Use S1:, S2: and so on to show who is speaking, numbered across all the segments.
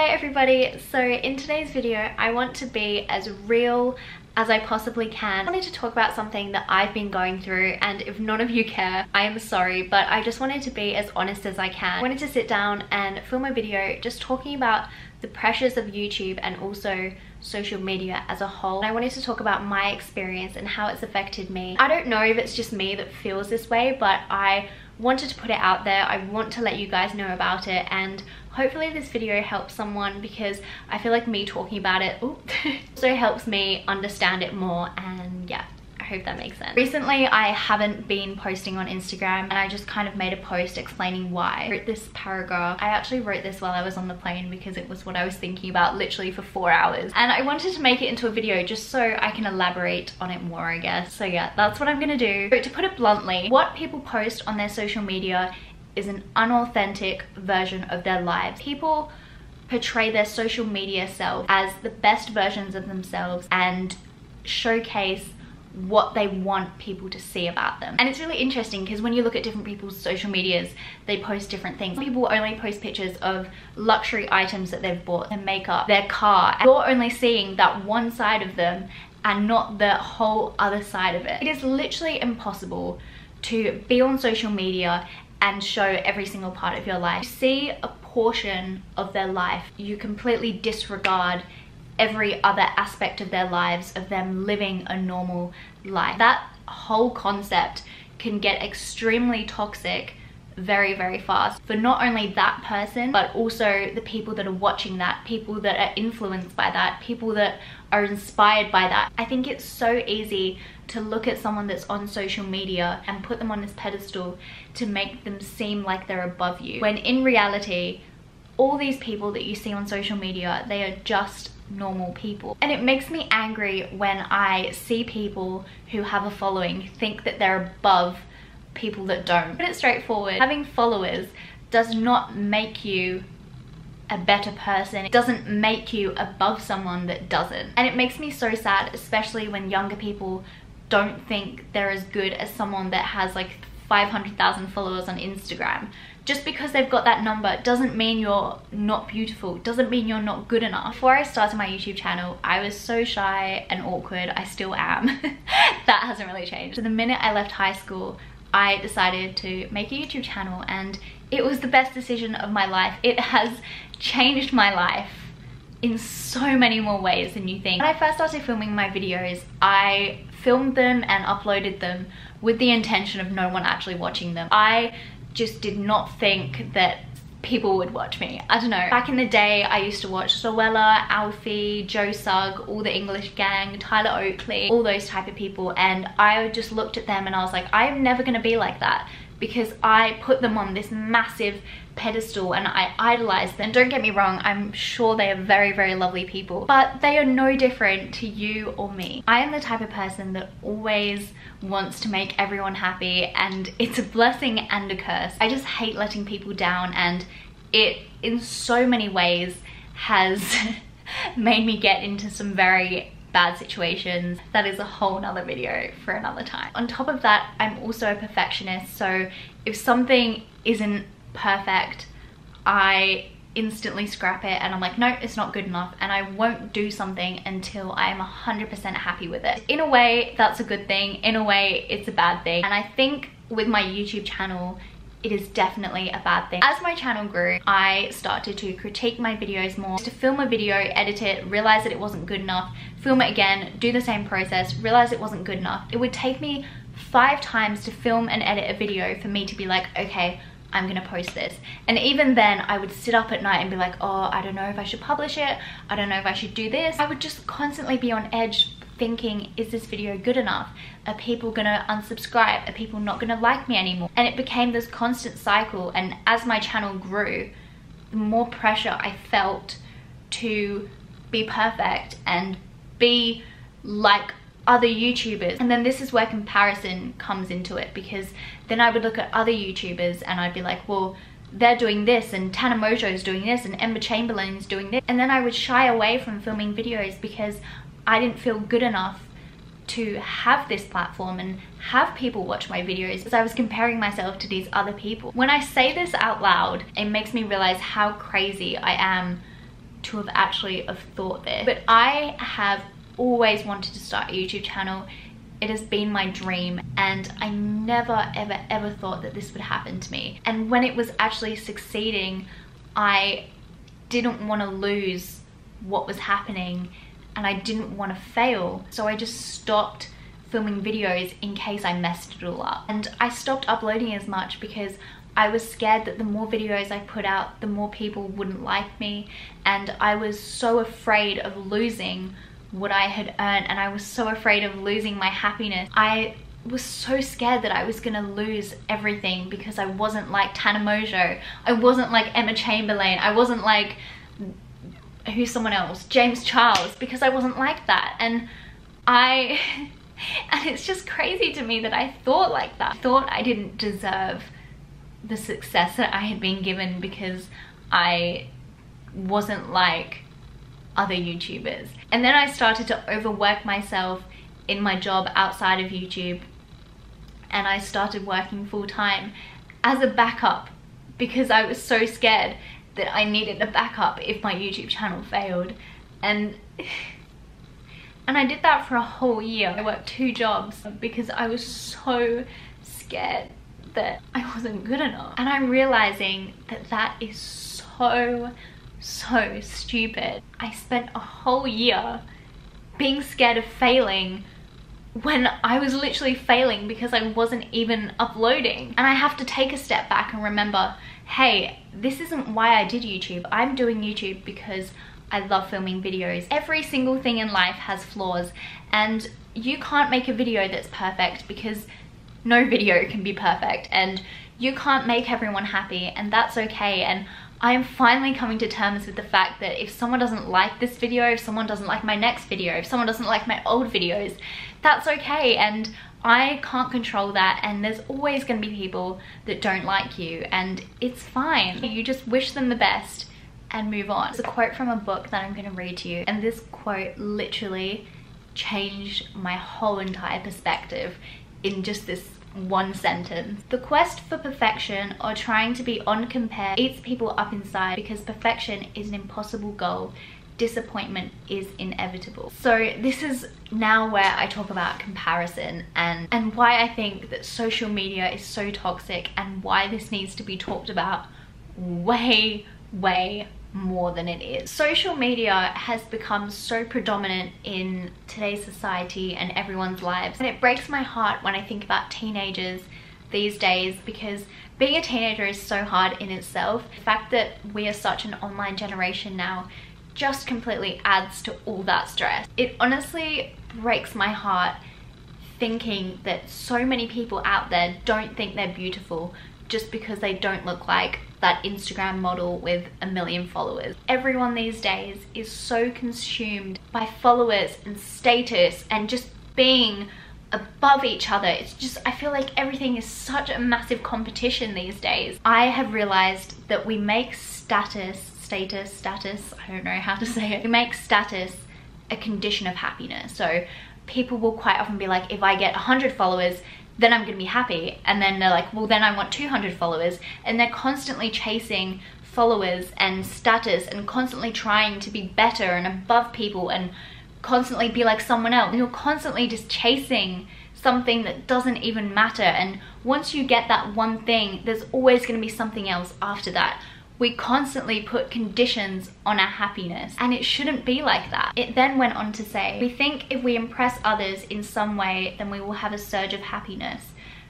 S1: Hello everybody, so in today's video I want to be as real as I possibly can. I wanted to talk about something that I've been going through, and if none of you care, I am sorry, but I just wanted to be as honest as I can. I wanted to sit down and film a video just talking about the pressures of YouTube and also social media as a whole. I wanted to talk about my experience and how it's affected me. I don't know if it's just me that feels this way, but I wanted to put it out there. I want to let you guys know about it, and hopefully this video helps someone, because I feel like me talking about it also helps me understand it more, and yeah, I hope that makes sense. Recently I haven't been posting on Instagram, and I just kind of made a post explaining why. I wrote this paragraph. I actually wrote this while I was on the plane because it was what I was thinking about literally for 4 hours, and I wanted to make it into a video just so I can elaborate on it more, I guess. So yeah, that's what I'm gonna do. But to put it bluntly, what people post on their social media is an unauthentic version of their lives. People portray their social media self as the best versions of themselves and showcase what they want people to see about them. And it's really interesting because when you look at different people's social medias, they post different things. People only post pictures of luxury items that they've bought, their makeup, their car, and you're only seeing that one side of them and not the whole other side of it. It is literally impossible to be on social media and show every single part of your life. You see a portion of their life, you completely disregard every other aspect of their lives, of them living a normal life. That whole concept can get extremely toxic very, very fast for not only that person, but also the people that are watching that, people that are influenced by that, people that are inspired by that. I think it's so easy to look at someone that's on social media and put them on this pedestal to make them seem like they're above you, when in reality, all these people that you see on social media, they are just normal people. And it makes me angry when I see people who have a following think that they're above people that don't. Put it straightforward, having followers does not make you a better person. It doesn't make you above someone that doesn't. And it makes me so sad, especially when younger people don't think they're as good as someone that has like 500,000 followers on Instagram. Just because they've got that number doesn't mean you're not beautiful, doesn't mean you're not good enough. Before I started my YouTube channel, I was so shy and awkward. I still am. That hasn't really changed. So the minute I left high school, I decided to make a YouTube channel, and it was the best decision of my life. It has changed my life in so many more ways than you think. When I first started filming my videos, I filmed them and uploaded them with the intention of no one actually watching them. I just did not think that people would watch me. I don't know. Back in the day, I used to watch Zoella, Alfie, Joe Sugg, all the English gang, Tyler Oakley, all those type of people, and I just looked at them and I was like, I am never gonna be like that, because I put them on this massive pedestal and I idolize them. Don't get me wrong, I'm sure they are very, very lovely people, but they are no different to you or me. I am the type of person that always wants to make everyone happy, and it's a blessing and a curse. I just hate letting people down, and it in so many ways has made me get into some very bad situations. That is a whole nother video for another time. On top of that, I'm also a perfectionist, so if something isn't perfect, I instantly scrap it and I'm like, no, it's not good enough, and I won't do something until I'm 100% happy with it. In a way, that's a good thing. In a way, it's a bad thing. And I think with my YouTube channel, it is definitely a bad thing. As my channel grew, I started to critique my videos more, to film a video, edit it, realize that it wasn't good enough, film it again, do the same process, realize it wasn't good enough. It would take me 5 times to film and edit a video for me to be like, okay, I'm gonna post this. And even then, I would sit up at night and be like, oh, I don't know if I should publish it, I don't know if I should do this. I would just constantly be on edge thinking, is this video good enough? Are people gonna unsubscribe? Are people not gonna like me anymore? And it became this constant cycle, and as my channel grew, the more pressure I felt to be perfect and be like other YouTubers. And then this is where comparison comes into it, because then I would look at other YouTubers and I'd be like, well, they're doing this, and Tana Mojo's doing this, and Emma Chamberlain's doing this. And then I would shy away from filming videos because I didn't feel good enough to have this platform and have people watch my videos, because I was comparing myself to these other people. When I say this out loud, it makes me realize how crazy I am to have actually have thought this. But I have always wanted to start a YouTube channel. It has been my dream, and I never ever thought that this would happen to me. And when it was actually succeeding, I didn't want to lose what was happening, and I didn't want to fail. So I just stopped filming videos in case I messed it all up. And I stopped uploading as much because I was scared that the more videos I put out, the more people wouldn't like me. And I was so afraid of losing what I had earned, and I was so afraid of losing my happiness. I was so scared that I was gonna lose everything because I wasn't like Tana Mojo. I wasn't like Emma Chamberlain. I wasn't like, who's someone else? James Charles, because I wasn't like that. And it's just crazy to me that I thought like that. I thought I didn't deserve the success that I had been given because I wasn't like other YouTubers. And then I started to overwork myself in my job outside of YouTube, and I started working full-time as a backup because I was so scared that I needed a backup if my YouTube channel failed. And I did that for a whole year. I worked 2 jobs because I was so scared that I wasn't good enough. And I'm realizing that that is so stupid. I spent a whole year being scared of failing when I was literally failing because I wasn't even uploading. And I have to take a step back and remember, hey, this isn't why I did YouTube. I'm doing YouTube because I love filming videos. Every single thing in life has flaws, and you can't make a video that's perfect because no video can be perfect, and you can't make everyone happy, and that's okay. And I am finally coming to terms with the fact that if someone doesn't like this video, if someone doesn't like my next video, if someone doesn't like my old videos, that's okay. And I can't control that, and there's always going to be people that don't like you, and it's fine. You just wish them the best and move on. It's a quote from a book that I'm going to read to you, and this quote literally changed my whole entire perspective in just this one sentence. The quest for perfection, or trying to be on compare, eats people up inside because perfection is an impossible goal. Disappointment is inevitable. So this is now where I talk about comparison and why I think that social media is so toxic, and why this needs to be talked about way more than it is. Social media has become so predominant in today's society and everyone's lives, and it breaks my heart when I think about teenagers these days, because being a teenager is so hard in itself. The fact that we are such an online generation now just completely adds to all that stress. It honestly breaks my heart thinking that so many people out there don't think they're beautiful just because they don't look like that Instagram model with 1 million followers. Everyone these days is so consumed by followers and status and just being above each other. It's just, I feel like everything is such a massive competition these days. I have realized that we make status, I don't know how to say it. We make status a condition of happiness. So people will quite often be like, if I get 100 followers, then I'm gonna be happy. And then they're like, well, then I want 200 followers. And they're constantly chasing followers and status and constantly trying to be better and above people and constantly be like someone else. And you're constantly just chasing something that doesn't even matter. And once you get that one thing, there's always gonna be something else after that. We constantly put conditions on our happiness, and it shouldn't be like that. It then went on to say, we think if we impress others in some way, then we will have a surge of happiness.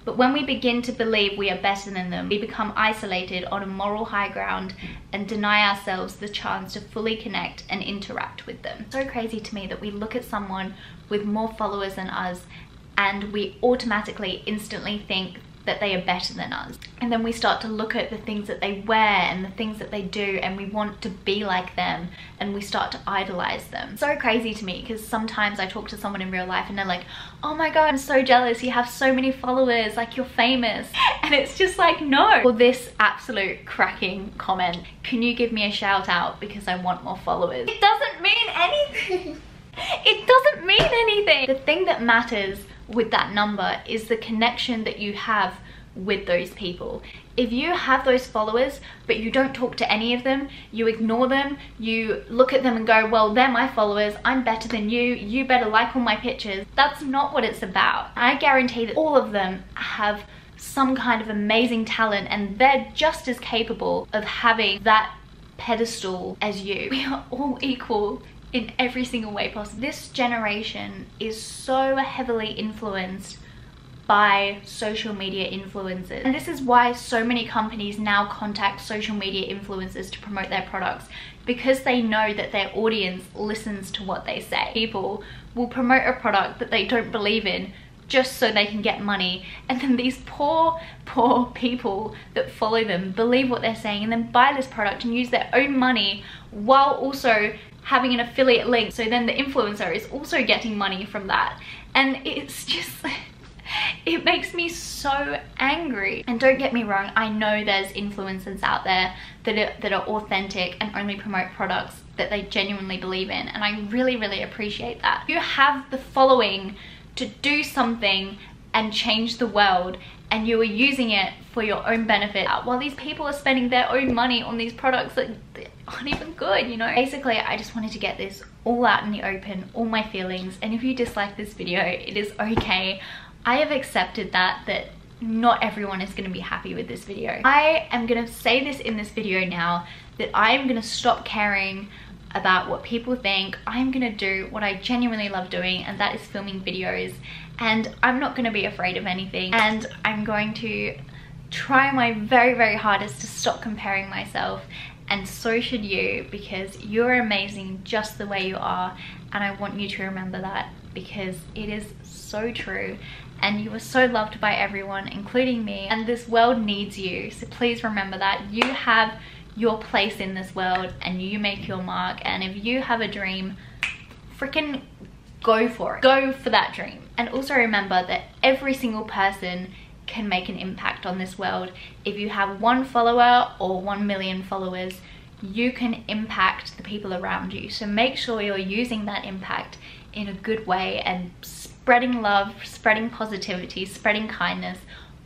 S1: But when we begin to believe we are better than them, we become isolated on a moral high ground and deny ourselves the chance to fully connect and interact with them. It's so crazy to me that we look at someone with more followers than us and we automatically, instantly think that they are better than us. And then we start to look at the things that they wear and the things that they do, and we want to be like them, and we start to idolize them. So crazy to me, because sometimes I talk to someone in real life and they're like, oh my god, I'm so jealous, you have so many followers, like you're famous. And it's just like, no. For this absolute cracking comment, can you give me a shout out because I want more followers? It doesn't mean anything. It doesn't mean anything. The thing that matters with that number is the connection that you have with those people. If you have those followers but you don't talk to any of them, you ignore them, you look at them and go, well, they're my followers, I'm better than you better like all my pictures. That's not what it's about. I guarantee that all of them have some kind of amazing talent and they're just as capable of having that pedestal as you. We are all equal in every single way possible. This generation is so heavily influenced by social media influencers, and this is why so many companies now contact social media influencers to promote their products, because they know that their audience listens to what they say. People will promote a product that they don't believe in just so they can get money, and then these poor people that follow them believe what they're saying and then buy this product and use their own money while also having an affiliate link, so then the influencer is also getting money from that. And it's just it makes me so angry. And don't get me wrong, I know there's influencers out there that are authentic and only promote products that they genuinely believe in, and I really appreciate that. You have the following to do something and change the world, and you are using it for your own benefit, while these people are spending their own money on these products that aren't even good, you know? Basically, I just wanted to get this all out in the open, all my feelings, and if you dislike this video, it is okay. I have accepted that not everyone is going to be happy with this video. I am going to say this in this video now, that I am going to stop caring about what people think. I'm going to do what I genuinely love doing, and that is filming videos, and I'm not going to be afraid of anything, and I'm going to try my very hardest to stop comparing myself, and so should you, because you're amazing just the way you are, and I want you to remember that, because it is so true. And you are so loved by everyone, including me, and this world needs you. So please remember that you have your place in this world and you make your mark. And if you have a dream, freaking go for it. Go for that dream. And also remember that every single person can make an impact on this world. If you have 1 follower or 1 million followers, you can impact the people around you. So make sure you're using that impact in a good way and spreading love, spreading positivity, spreading kindness.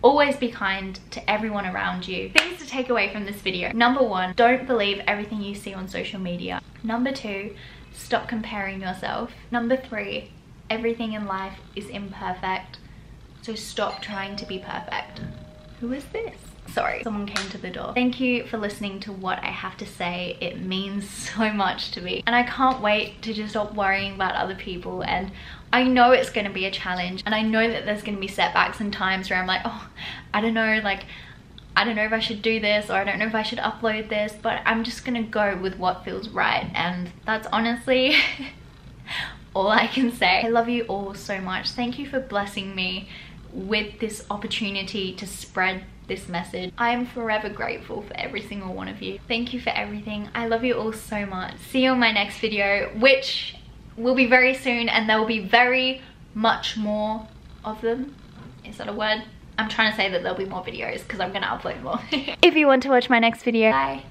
S1: Always be kind to everyone around you. Things to take away from this video. Number 1, don't believe everything you see on social media. Number 2, stop comparing yourself. Number 3, everything in life is imperfect, so stop trying to be perfect. Who is this? Sorry, someone came to the door. Thank you for listening to what I have to say. It means so much to me, and I can't wait to just stop worrying about other people. And I know it's going to be a challenge, and I know that there's going to be setbacks and times where I'm like, oh, I don't know, like, I don't know if I should do this, or I don't know if I should upload this, but I'm just gonna go with what feels right. And that's honestly all I can say. I love you all so much. Thank you for blessing me with this opportunity to spread this message. I am forever grateful for every single one of you. Thank you for everything. I love you all so much. See you on my next video, which will be very soon, and there will be very much more of them. Is that a word? I'm trying to say that there'll be more videos because I'm gonna upload more. If you want to watch my next video, bye.